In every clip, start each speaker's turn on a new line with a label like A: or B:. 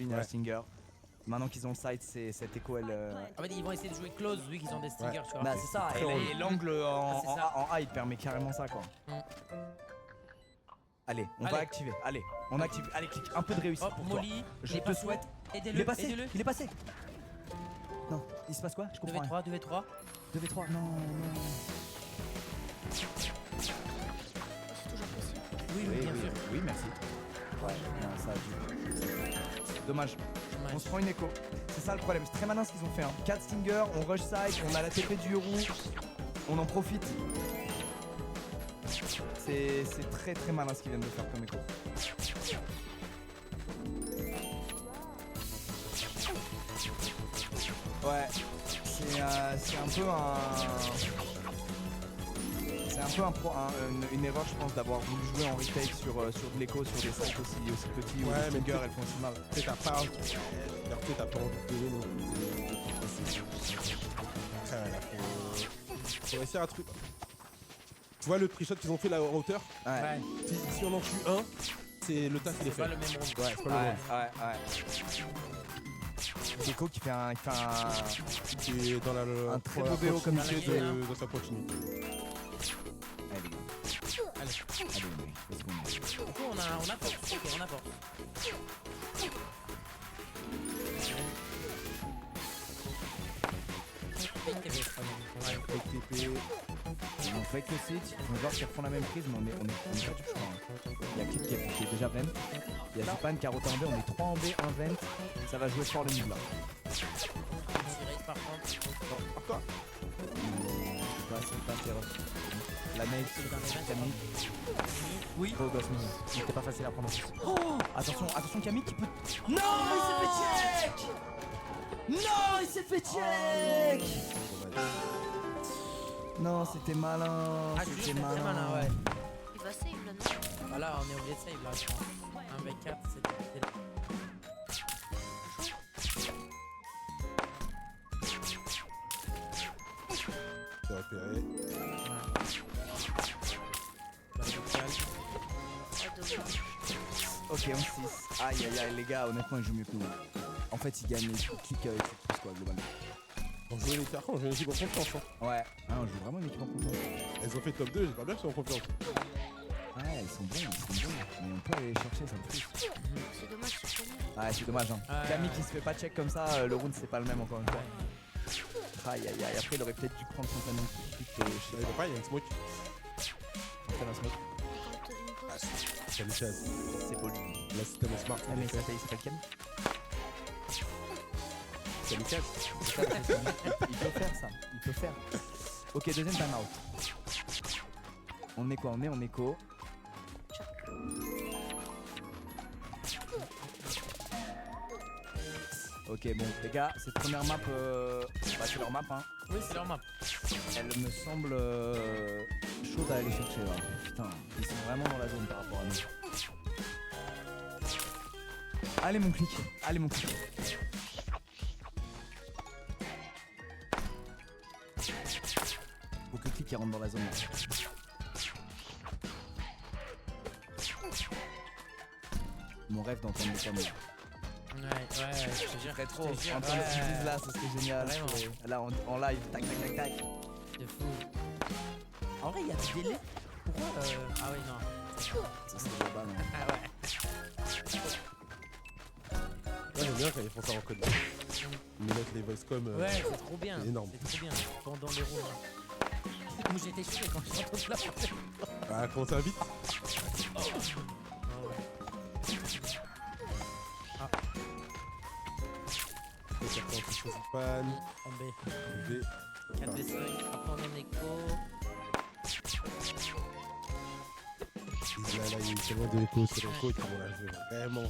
A: finir la Stinger. Maintenant qu'ils ont le side, cette écho elle.
B: En fait, ils vont essayer de jouer close vu qu'ils ont des stingers, tu vois.
A: Bah, c'est ça, et l'angle en A il permet carrément ça quoi. Allez, on va activer. Allez, on active. Allez, clique. Un peu de réussite pour toi.
B: Molly,
A: Je te souhaite.
B: Aidez-le, aidez-le.
A: Il est passé. Non, il se passe quoi? Je comprends.
B: 2v3, 2v3.
A: 2v3, non.
C: C'est toujours possible.
B: Oui, bien sûr.
A: Oui, merci. Ouais, non, ça a dû. Dommage. On se prend une écho. C'est ça le problème. C'est très malin ce qu'ils ont fait. 4 stingers, on rush side, on a la TP du Yoru. On en profite. C'est très très malin ce qu'ils viennent de faire comme écho. Ouais, c'est un peu une erreur je pense d'avoir voulu jouer en retake sur de l'écho, sur des sites aussi petits où les stingers elles font aussi mal.
D: T'as pas envie de donner non. On va essayer un truc. Tu vois le pre-shot qu'ils ont fait là en hauteur?
A: Ouais.
D: Si on en tue un, c'est le taf il est fait.
B: C'est pas le même round.
D: Ouais, c'est pas le même round.
A: Ouais. Gecko qui fait un
D: Qui est dans
A: un très beau BO comme il est
D: dans sa continuité.
A: Allez, let's go.
B: Du coup, on apporte. Ok, on apporte.
A: On fake le site, on va voir s'ils refont la même prise, mais on est pas du tout choix. Il y a Clip qui est déjà vent. Il y a Zipan qui a roté en B, on est 3 en B, 1 vent. Ça va jouer fort le mid là.
B: Par contre.
D: Par quoi?
A: C'est pas terreur. La nade, Camille. Oui. Oh gosse, c'était pas facile à prendre. Oh, attention Camille qui peut. Non, il s'est fait check. Non, il s'est fait check. Non, c'était malin. C'était malin,
B: ouais.
C: Il va save là, non?
B: Voilà, on est obligé de save là, je pense. 1v4, c'était là.
D: C'est repéré.
A: Ok, on 6. Aïe les gars, honnêtement ils jouent mieux que nous. En fait ils gagnent, ils cliquent avec tout quoi globalement.
D: On joue une équipe, on joue une équipe en confiance.
A: Ouais, on joue vraiment une équipe en confiance.
D: Elles ont fait top 2, j'espère bien qu'elles sont en confiance.
A: Ouais, elles sont bonnes. Mais on peut aller les chercher, ça me frustre.
C: C'est dommage, c'est connu.
A: Ouais, c'est dommage. Camille qui se fait pas check comme ça, le round c'est pas le même encore une fois. Aïe, après il aurait peut-être dû prendre son canon.
D: Il va pas, il y a une smoke.
A: C'est la smoke.
D: C'est une chaise.
A: C'est beau lui.
D: Là, système smart.
A: Mais il s'appelle Camille.
D: C'est une chaise.
A: Il peut faire ça, il peut faire. Ok, deuxième time out. On est quoi? On est en écho. Ok, bon, les gars, cette première map, c'est leur map, hein.
B: Oui, c'est leur map.
A: Elle me semble chaude à aller chercher, là. Putain, ils sont vraiment dans la zone par rapport à nous. Allez, mon clic. Faut que clic qui rentre dans la zone. Là. Mon rêve d'entendre des camions.
B: Ouais, je te jure.
A: Très trop. Entendre ce qu'ils disent là, ça serait génial.
B: Vraiment.
A: Là, en live, tac.
B: De fou. En vrai, il y a du délai. Pourquoi Ah oui, non.
A: Ça serait global. Hein.
B: Ah ouais.
D: Ouais, j'aime bien quand ils font ça en code. Ils mettent les voice com.
B: Ouais, c'est trop bien.
D: C'est énorme.
B: C'est trop bien. Pendant les roues. Moi j'étais choqué quand j'ai entendu la première fois.
D: Ah, comment ça vite? C'est quand tu choisis pan.
B: En B.
D: V.
B: 4v5, après on est en écho.
D: Là, il y a eu tellement de écho sur le coach, on l'a joué. Vraiment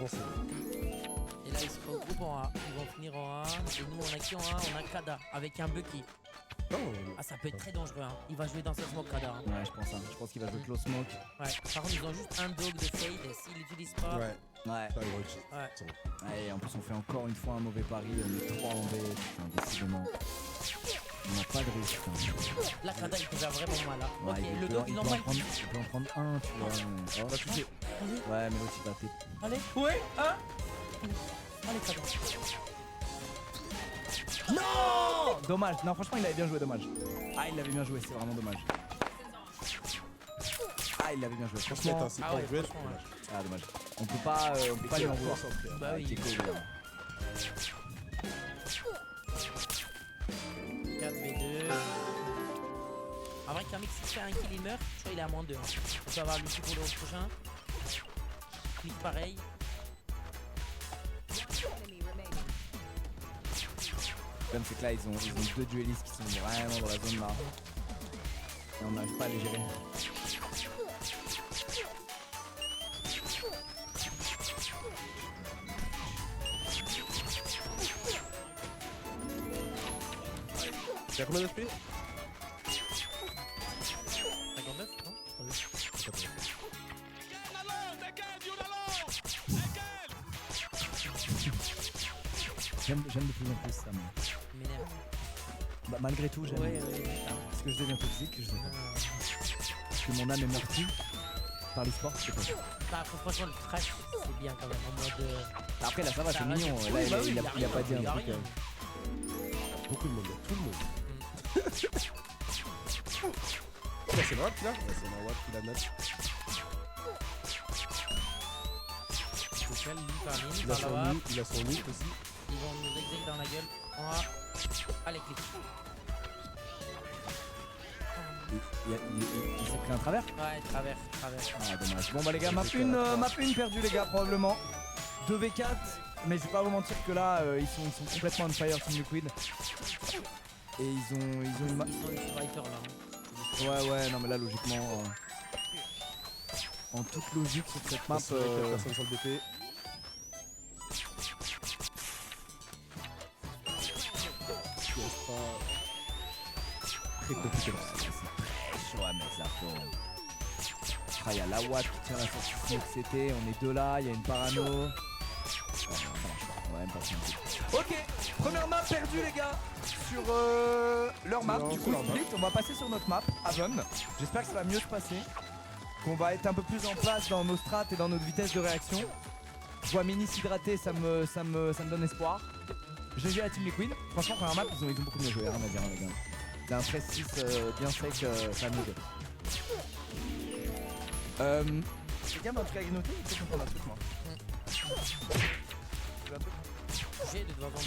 D: ça.
B: Et là ils se regroupent en A. Ils vont finir en A. Et nous on a qui en A? On a Kada avec un Bucky.
D: Non,
B: Ah, ça peut être très dangereux. Hein. Il va jouer dans cette smoke Kada. Hein.
A: Ouais, je pense. Je pense qu'il va jouer close smoke.
B: Ouais. Par contre, ils ont juste un dog de fade. Et s'ils l'utilisent pas.
D: ouais.
A: Ouais.
D: Ça, ils vont être
B: Ouais.
A: Et en plus, on fait encore une fois un mauvais pari. On est 3 en B. Putain, décidément. On n'a pas de risque. Hein.
B: Là, Kada il peut faire vraiment mal. Hein.
A: Ouais,
B: Ok,
A: il
B: le
A: peut-
B: dog
A: il
B: il
A: peut
B: l'envoie.
A: en prendre- Il peut en prendre un, tu vois.
D: On va toucher.
A: Ouais, mais l'autre il va péter.
B: Allez, ouais, hein. les cadans.
A: Non, dommage. Non, franchement, il avait bien joué, dommage. Ah, il l'avait bien joué, c'est vraiment dommage. Ah, il l'avait bien joué. Franchement,
D: C'est
B: Ah
D: pas
B: ouais,
D: un duel.
B: franchement, ouais.
A: ah, dommage. On peut pas lui en vouloir.
B: Bah oui.
A: Keiko, évidemment.
B: 4v2. En vrai, Kamix, si fait un kill, il meurt. Je crois qu'il est à moins 2. Hein. On peut avoir l'outil pour le prochain. Click pareil.
A: Le problème, c'est que là, ils ont deux duellistes qui sont vraiment dans la zone là. Et on n'arrive pas à les gérer.
D: T'as combien d'HP?
B: 59, non?
A: J'aime de plus en plus ça.
B: Il m'énerve.
A: Bah, malgré tout, j'aime.
B: Ouais.
A: Est-ce que je deviens toxique? Je sais pas. Est-ce que mon âme est meurtrie par les sports? Je sais pas.
B: Bah, franchement, le trash, c'est bien quand même. En mode.
A: Après, là, ça va, c'est
B: Ça
A: mignon.
B: reste-
A: Là,
B: Oui, bah oui,
A: il a
B: rien,
A: pas dit
B: il y
A: un
B: a
A: truc.
B: rien.
D: Beaucoup de monde, il y a tout le monde. Là, c'est Nawab qui l'a? Ouais, c'est Nawab qui l'a note.
B: Social, lui, par ligne,
D: Il a
B: par
D: son
B: là-bas.
D: nid, il a son nid aussi.
B: Ils vont nous exécuter dans la gueule. On va. Allez, clic.
A: Il s'est pris un travers?
B: Ouais, travers.
A: Ah, dommage. Bon, bah, les gars, map 1 perdue, les gars, probablement. 2v4. Mais je vais pas vous mentir que là, ils sont complètement on fire, Team Liquid. Et ils ont une
B: Ils sont les survivors là. Hein.
A: Ouais, non, mais là, logiquement. En toute logique sur cette map.
D: C'est vrai qu'il y a personne sur le BP. Qui reste pas très compliqué.
A: C'est chaud à mettre ça, faut. Ah, il y a la Watt qui tient la sortie CT, on est deux là, il y a une parano. Ouais, non, ça marche pas, on va même pas se mentir. Ok, première map perdue les gars sur leur map.
D: Non,
A: Du
D: sur
A: coup,
D: leur map.
A: vite, on va passer sur notre map, Haven. J'espère que ça va mieux se passer, qu'on va être un peu plus en place dans nos strats et dans notre vitesse de réaction. Je vois Mini s'hydrater, ça me donne espoir. GG à Team Liquid. Franchement, première map, ils ont beaucoup mieux joué, rien à dire, hein, les gars. C'est un 13-6 bien sec, ça a mieux joué. Quelqu'un m'a en tout cas noté, il faut comprendre un truc moi. Tu veux un truc?
B: J'ai de devant moi.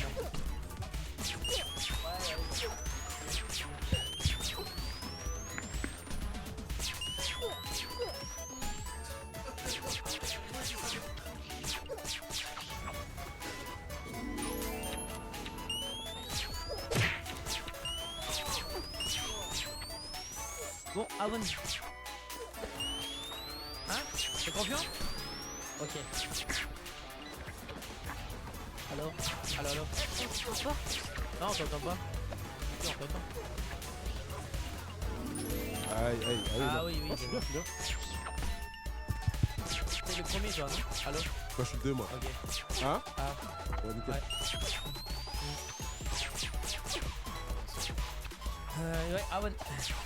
B: Bon, Haven. Hein? T'es confiant? Ok. Allô? Allô? Non, on t'entend pas. Si, on t'entend.
D: Aïe.
B: Ah oui,
D: Oh, c'est bien, c'est bien.
B: T'es le premier, toi, non? Allô?
D: Moi, je suis le 2, moi.
B: Ok.
D: Hein?
B: Ah,
D: Ouais, nickel.
B: ouais. Ouais, Haven.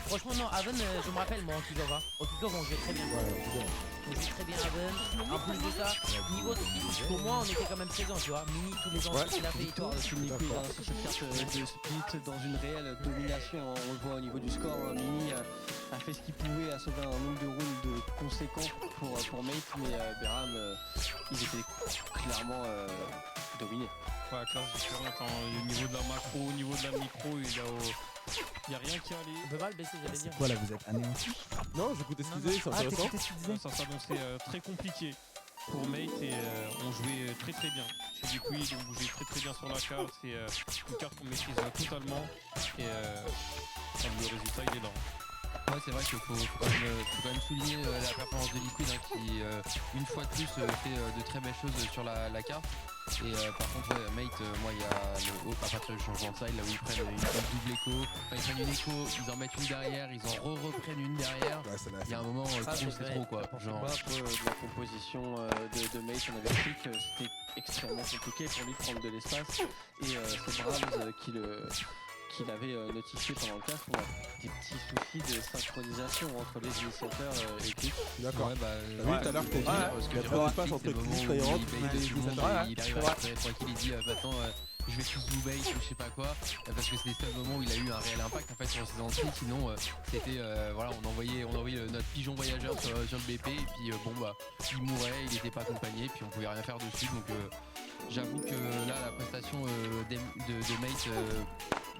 B: Franchement, non, Haven, je me rappelle, moi, en kick-off. Hein. Au kick-off, on jouait très bien.
D: Ouais, c'est bien.
B: On jouait très bien Haven. En plus de ça, niveau technique, pour moi, on était quand même présents, tu vois. Mini, tous les ans
D: Ouais.
B: qu'il a fait et tout.
E: Team Liquid
D: D'accord.
E: hein, sur cette carte de split dans une réelle domination, on le voit au niveau du score. Hein. Mini a fait ce qu'il pouvait, a sauvé un nombre de rounds conséquent pour Mate, mais Beram, ils étaient clairement dominés.
F: Ouais, classe différente, hein. Au niveau de la macro, au niveau de la micro, il y a rien qui allait.
B: On peut pas le baisser, j'allais dire.
A: Quoi là, vous êtes anéantis?
D: Non, j'écoutais ce qu'il disait, c'est
A: Ah,
D: intéressant.
A: t'écoutais ce qu'il disait?
F: Ça s'annonçait très compliqué pour Mate et on jouait très très bien. Chez Liquid, on bougeait très bien sur la carte. C'est une carte qu'on maîtrise totalement et le résultat il est là.
G: Ouais, c'est vrai qu'il faut quand même souligner la performance de Liquid hein, qui une fois de plus fait de très belles choses sur la carte. Et par contre ouais, Mate, moi il y a le haut à partir du changement de side là où ils prennent une double écho, enfin ils prennent une écho, ils en mettent une derrière, ils en reprennent une derrière.
D: Ouais, ça l'a
G: Il y a un moment
B: Ça,
G: trop
B: c'est
G: c'est
B: vrai.
G: trop quoi.
E: Pour
G: Genre,
E: pas de la composition de Mate, on avait appris que c'était extrêmement compliqué pour lui de prendre de l'espace et c'est Brahms qui qu'il avait notifié pendant le casque, on a des petits soucis de synchronisation entre les initiateurs et Quick.
D: D'accord.
G: Ouais, bah,
D: T'as vu tout à l'heure, t'as dit,
G: parce
D: il y a
G: que
D: pas de passe entre
G: c'est le moment
D: Chris
G: où
D: et Rock.
G: il bait tout le monde,
A: Ouais,
G: il arrive
A: c'est
G: à
A: vrai.
G: récupérer tranquille, il dit maintenant je vais tous vous bait ou je sais pas quoi, parce que c'est les seuls moments où il a eu un réel impact en fait sur ses entrées. Sinon c'était voilà, on envoyait notre pigeon voyageur sur le BP et puis bon bah il mourait, il était pas accompagné, puis on pouvait rien faire dessus. Donc j'avoue que là la prestation de Mate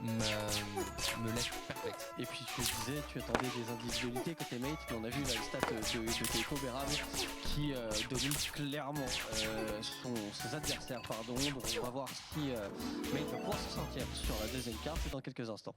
G: me laisse perplexe.
E: Et puis tu disais, tu attendais des individualités côté Mate, mais on a vu la stat de Keiko Beram qui domine clairement ses adversaires. Donc on va voir si Mate va pouvoir se sortir sur la deuxième carte dans quelques instants.